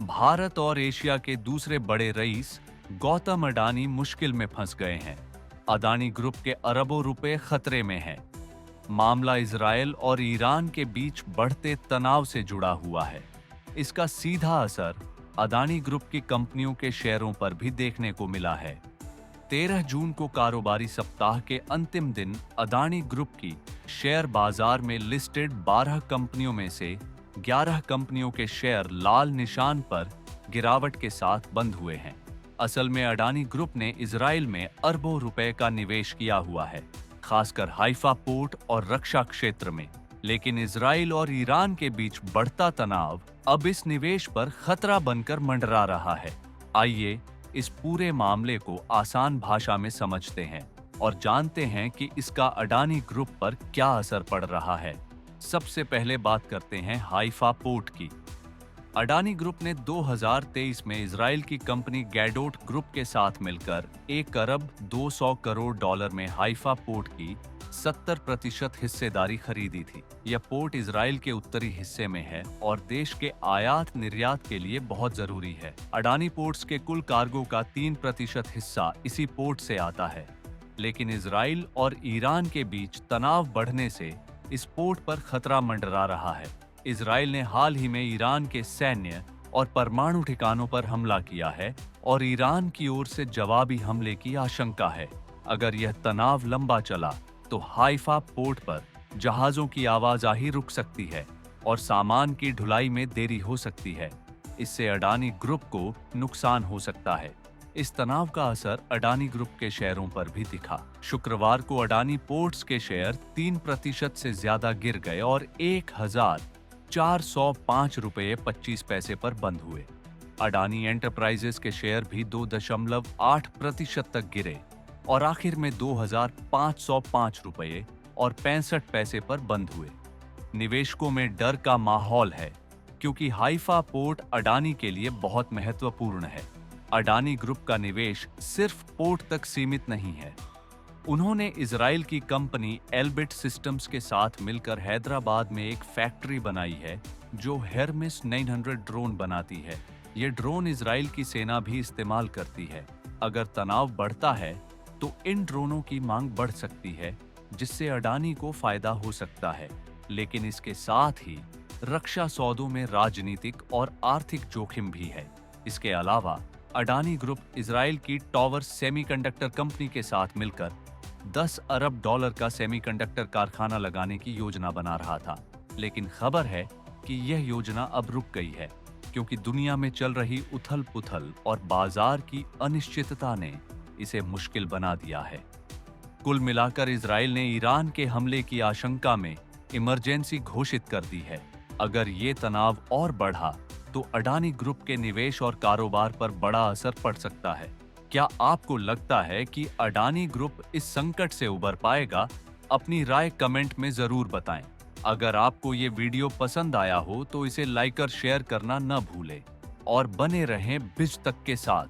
भारत और एशिया के दूसरे बड़े रईस गौतम अडानी मुश्किल में फंस गए हैं। अडानी ग्रुप के अरबों रुपए खतरे में हैं। मामला इजरायल और ईरान के बीच बढ़ते तनाव से जुड़ा हुआ है। इसका सीधा असर अडानी ग्रुप की कंपनियों के शेयरों पर भी देखने को मिला है। 13 जून को कारोबारी सप्ताह के अंतिम दिन अडानी ग्रुप की शेयर बाजार में लिस्टेड 12 कंपनियों में से 11 कंपनियों के शेयर लाल निशान पर गिरावट के साथ बंद हुए हैं। असल में अडानी ग्रुप ने इजराइल में अरबों रुपए का निवेश किया हुआ है, खासकर हाइफा पोर्ट और रक्षा क्षेत्र में। लेकिन इजराइल और ईरान के बीच बढ़ता तनाव अब इस निवेश पर खतरा बनकर मंडरा रहा है। आइए इस पूरे मामले को आसान भाषा में समझते हैं और जानते हैं कि इसका अडानी ग्रुप पर क्या असर पड़ रहा है। सबसे पहले बात करते हैं हाइफा पोर्ट की। अडानी ग्रुप ने 2023 में इजराइल की कंपनी गैडोट ग्रुप के साथ मिलकर 1 अरब 200 करोड़ डॉलर में हाइफा पोर्ट की 70% हिस्सेदारी खरीदी थी। यह पोर्ट इजराइल के उत्तरी हिस्से में है और देश के आयात निर्यात के लिए बहुत जरूरी है। अडानी पोर्ट्स के कुल कार्गो का 3% हिस्सा इसी पोर्ट से आता है। लेकिन इजराइल और ईरान के बीच तनाव बढ़ने से इस पोर्ट पर खतरा मंडरा रहा है। इजराइल ने हाल ही में ईरान के सैन्य और परमाणु ठिकानों पर हमला किया है और ईरान की ओर से जवाबी हमले की आशंका है। अगर यह तनाव लंबा चला तो हाइफा पोर्ट पर जहाजों की आवाजाही रुक सकती है और सामान की ढुलाई में देरी हो सकती है। इससे अडानी ग्रुप को नुकसान हो सकता है। इस तनाव का असर अडानी ग्रुप के शेयरों पर भी दिखा। शुक्रवार को अडानी पोर्ट्स के शेयर 3% से ज्यादा गिर गए और 1,405 रुपये 25 पैसे पर बंद हुए। अडानी एंटरप्राइजेस के शेयर भी 2.8% तक गिरे और आखिर में 2,505 रुपये और 65 पैसे पर बंद हुए। निवेशकों में डर का माहौल है क्योंकि हाइफा पोर्ट अडानी के लिए बहुत महत्वपूर्ण है। अडानी ग्रुप का निवेश सिर्फ पोर्ट तक सीमित नहीं है। उन्होंने इजराइल की कंपनी एल्बिट सिस्टम्स के साथ मिलकर हैदराबाद में एक फैक्ट्री बनाई है जो हेरमिस 900 ड्रोन बनाती है। ये ड्रोन इजराइल की सेना भी इस्तेमाल करती है। अगर तनाव बढ़ता है तो इन ड्रोनों की मांग बढ़ सकती है, जिससे अडानी को फायदा हो सकता है। लेकिन इसके साथ ही रक्षा सौदों में राजनीतिक और आर्थिक जोखिम भी है। इसके अलावा अडानी ग्रुप इजराइल की टॉवर सेमीकंडक्टर कंपनी के साथ मिलकर 10 अरब डॉलर का सेमीकंडक्टर कारखाना लगाने की योजना बना रहा था। लेकिन खबर है कि यह योजना अब रुक गई है क्योंकि दुनिया में चल रही उथल-पुथल और बाजार की अनिश्चितता ने इसे मुश्किल बना दिया है। कुल मिलाकर इजराइल ने ईरान के हमले की आशंका में इमरजेंसी घोषित कर दी है। अगर ये तनाव और बढ़ा तो अडानी ग्रुप के निवेश और कारोबार पर बड़ा असर पड़ सकता है। क्या आपको लगता है कि अडानी ग्रुप इस संकट से उबर पाएगा? अपनी राय कमेंट में जरूर बताएं। अगर आपको ये वीडियो पसंद आया हो तो इसे लाइक और शेयर करना न भूलें और बने रहें बिज तक के साथ।